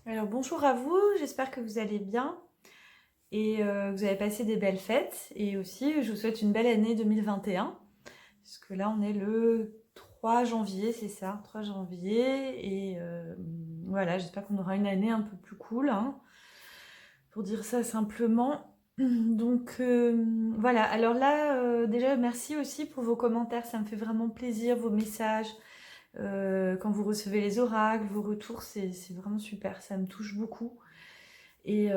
Alors bonjour à vous, j'espère que vous allez bien et que vous avez passé des belles fêtes. Et aussi, je vous souhaite une belle année 2021, puisque là on est le 3 janvier, c'est ça, 3 janvier. Et voilà, j'espère qu'on aura une année un peu plus cool, hein, pour dire ça simplement. Donc voilà, alors là, déjà merci aussi pour vos commentaires, ça me fait vraiment plaisir, vos messages. Quand vous recevez les oracles, vos retours, c'est vraiment super, ça me touche beaucoup. Et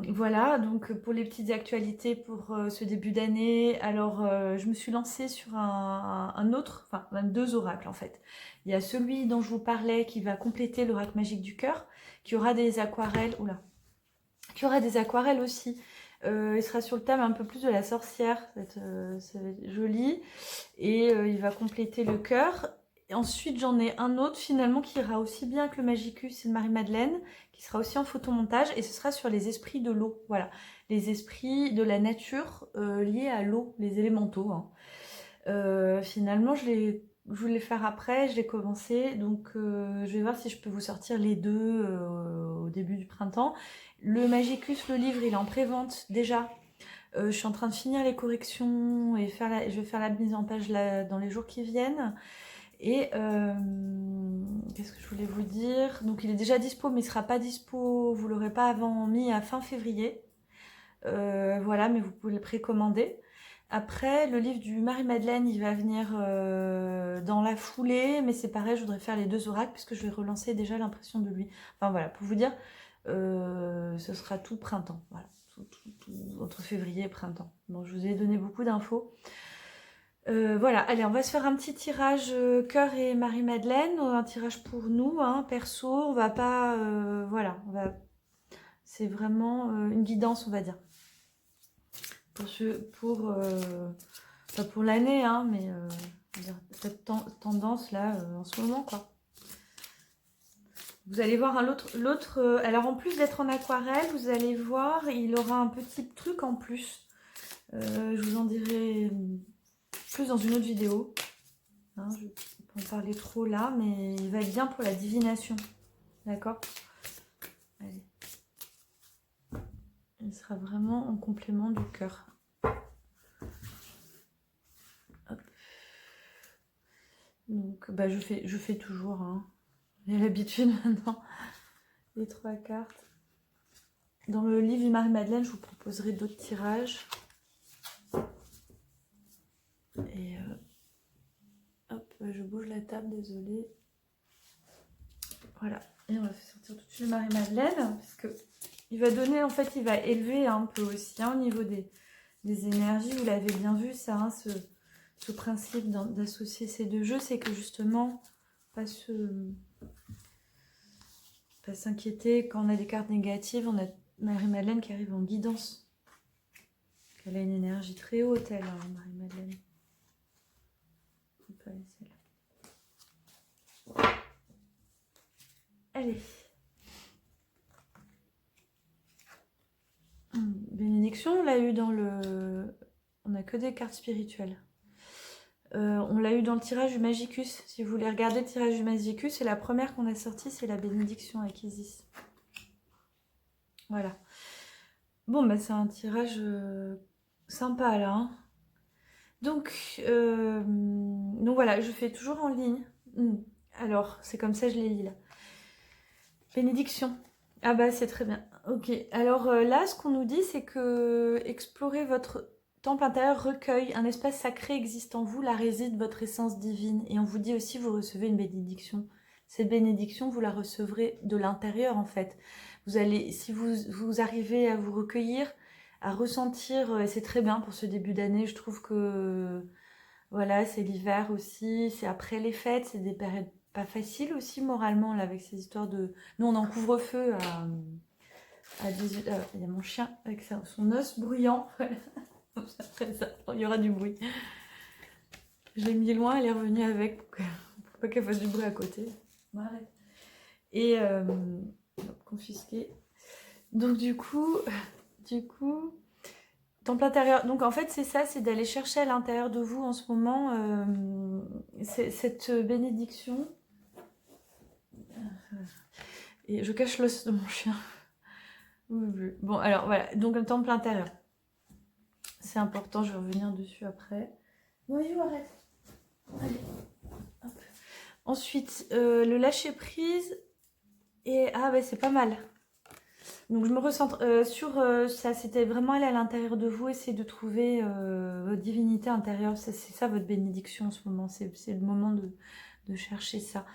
voilà, donc pour les petites actualités pour ce début d'année, alors je me suis lancée sur un autre, enfin même deux oracles en fait. Il y a celui dont je vous parlais qui va compléter l'oracle magique du cœur, qui aura des aquarelles, oula, qui aura des aquarelles aussi. Il sera sur le thème un peu plus de la sorcière, ça va être joli. Et il va compléter le cœur. Et ensuite, j'en ai un autre finalement qui ira aussi bien que le Magicus, c'est de Marie-Madeleine, qui sera aussi en photomontage, et ce sera sur les esprits de l'eau. Voilà, les esprits de la nature liés à l'eau, les élémentaux, hein. Finalement, je voulais le faire après, je l'ai commencé, donc je vais voir si je peux vous sortir les deux au début du printemps. Le Magicus, le livre, il est en pré-vente déjà. Je suis en train de finir les corrections et je vais faire la mise en page là, dans les jours qui viennent. Et qu'est-ce que je voulais vous dire? Donc il est déjà dispo, mais il sera pas dispo, vous l'aurez pas avant mis à fin février. Voilà, mais vous pouvez le précommander. Après, le livre du Marie-Madeleine, il va venir dans la foulée, mais c'est pareil, je voudrais faire les deux oracles puisque je vais relancer déjà l'impression de lui. Enfin voilà, pour vous dire, ce sera tout printemps. Voilà, entre février et printemps. Donc je vous ai donné beaucoup d'infos. Voilà, allez, on va se faire un petit tirage cœur et Marie-Madeleine, un tirage pour nous, hein, perso. On va pas, voilà, c'est vraiment une guidance, on va dire, pas pour l'année, hein, mais on va dire cette tendance là en ce moment, quoi. Vous allez voir l'autre. Alors en plus d'être en aquarelle, vous allez voir, il aura un petit truc en plus. Je vous en dirai plus dans une autre vidéo. Hein, je ne peux pas en parler trop là, mais il va être bien pour la divination. D'accord? Allez. Il sera vraiment en complément du cœur. Hop. Donc, bah, je fais toujours. Hein. J'ai l'habitude maintenant. Les trois cartes. Dans le livre de Marie-Madeleine, je vous proposerai d'autres tirages. Et hop, je bouge la table, désolée. Voilà. Et on va faire sortir tout de suite Marie-Madeleine, parce que il va donner, en fait, il va élever un peu aussi hein, au niveau des énergies. Vous l'avez bien vu, ça, hein, ce principe d'associer ces deux jeux, c'est que justement, pas s'inquiéter quand on a des cartes négatives. On a Marie-Madeleine qui arrive en guidance. Elle a une énergie très haute, elle, hein, Marie-Madeleine. Faut pas laisser là. Allez. Bénédiction, on l'a eu dans le... On n'a que des cartes spirituelles. On l'a eu dans le tirage du Magicus. Si vous voulez regarder le tirage du Magicus, c'est la première qu'on a sortie, c'est la bénédiction avec Isis. Voilà. Bon, bah c'est un tirage sympa là. Hein. Donc voilà, je fais toujours en ligne. Alors, c'est comme ça, je les lis là. Bénédiction. Ah bah c'est très bien. Ok. Alors là, ce qu'on nous dit, c'est que explorer votre temple intérieur recueille un espace sacré existe en vous, là réside votre essence divine. Et on vous dit aussi, vous recevez une bénédiction. Cette bénédiction, vous la recevrez de l'intérieur en fait. Vous allez, si vous arrivez à vous recueillir, à ressentir, et c'est très bien pour ce début d'année, je trouve que voilà, c'est l'hiver aussi, c'est après les fêtes, c'est des périodes pas faciles aussi moralement là avec ces histoires de... Nous on est en couvre-feu à 18... il y a mon chien avec son os bruyant. Après ça, il y aura du bruit. Je l'ai mis loin, elle est revenue avec pour pas qu'elle fasse du bruit à côté. Voilà. Et confisqué. Donc du coup, temple intérieur. Donc en fait c'est ça, c'est d'aller chercher à l'intérieur de vous en ce moment cette bénédiction. Et je cache l'os de mon chien. Bon, alors voilà, donc le temple intérieur. C'est important, je vais revenir dessus après. Voyou, arrête. Allez, hop. Ensuite, le lâcher prise. Et ah, ouais, c'est pas mal. Donc, je me recentre sur ça. C'était vraiment aller à l'intérieur de vous, essayer de trouver votre divinité intérieure. C'est ça votre bénédiction en ce moment. C'est le moment de chercher ça.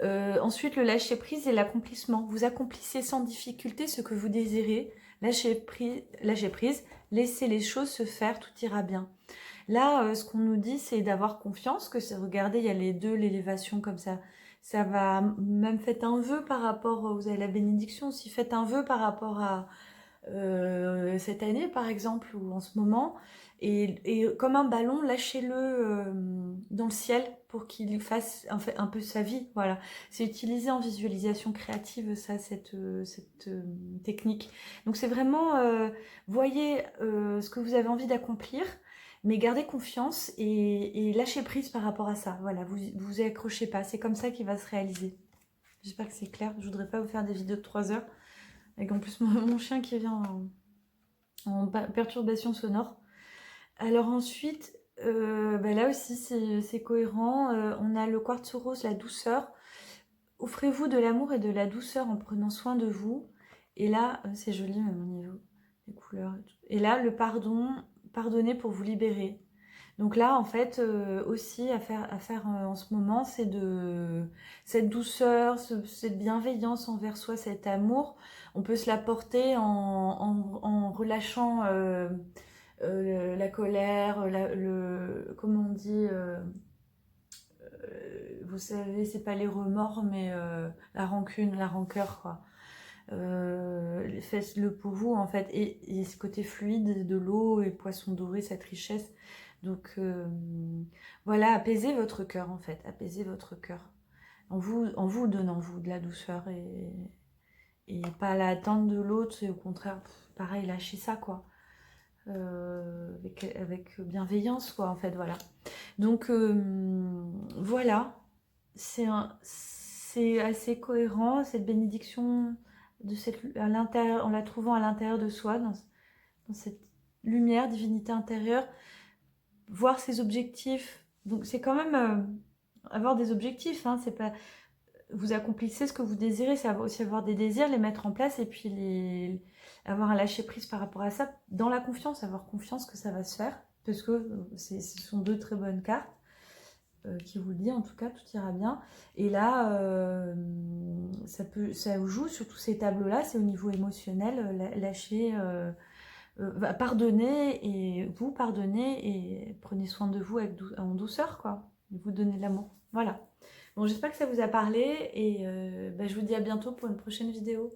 Ensuite, le lâcher prise et l'accomplissement. Vous accomplissez sans difficulté ce que vous désirez. Lâchez prise, laissez les choses se faire, tout ira bien. Là, ce qu'on nous dit, c'est d'avoir confiance, regardez, il y a les deux, l'élévation comme ça. Ça va, même faites un vœu par rapport, vous avez la bénédiction aussi, faites un vœu par rapport à cette année par exemple, ou en ce moment, et comme un ballon, lâchez-le dans le ciel pour qu'il fasse un peu sa vie, voilà. C'est utilisé en visualisation créative, ça, cette technique. Donc c'est vraiment, voyez ce que vous avez envie d'accomplir, mais gardez confiance et lâchez prise par rapport à ça. Voilà, vous accrochez pas. C'est comme ça qu'il va se réaliser. J'espère que c'est clair. Je voudrais pas vous faire des vidéos de 3 heures. Avec en plus mon chien qui vient en perturbation sonore. Alors ensuite, là aussi c'est cohérent. On a le quartz rose, la douceur. Offrez-vous de l'amour et de la douceur en prenant soin de vous. Et là, c'est joli même au niveau des couleurs. Et là, le pardon, pardonnez pour vous libérer. Donc là, en fait, aussi à faire en ce moment, c'est de cette douceur, cette bienveillance envers soi, cet amour. On peut se l'apporter en relâchant la colère, comment on dit, vous savez, c'est pas les remords, mais la rancune, la rancœur, quoi. Faites-le pour vous en fait, et ce côté fluide de l'eau et poisson doré, cette richesse. Donc voilà, apaisez votre cœur en fait, apaisez votre cœur en vous donnant vous de la douceur, et pas à l'attente de l'autre, et au contraire, pareil, lâchez ça quoi, avec bienveillance quoi en fait, voilà. Donc voilà, c'est assez cohérent cette bénédiction à l'intérieur, en la trouvant à l'intérieur de soi, dans cette lumière, divinité intérieure, voir ses objectifs. Donc c'est quand même avoir des objectifs, hein, c'est pas vous accomplissez ce que vous désirez, c'est aussi avoir des désirs, les mettre en place, et puis avoir un lâcher prise par rapport à ça, dans la confiance, avoir confiance que ça va se faire, parce que ce sont deux très bonnes cartes. Qui vous le dit, en tout cas, tout ira bien. Et là, ça joue sur tous ces tableaux-là, c'est au niveau émotionnel, lâcher, pardonner, et vous pardonnez, et prenez soin de vous en douceur, quoi. Et vous donnez de l'amour. Voilà. Bon, j'espère que ça vous a parlé, et je vous dis à bientôt pour une prochaine vidéo.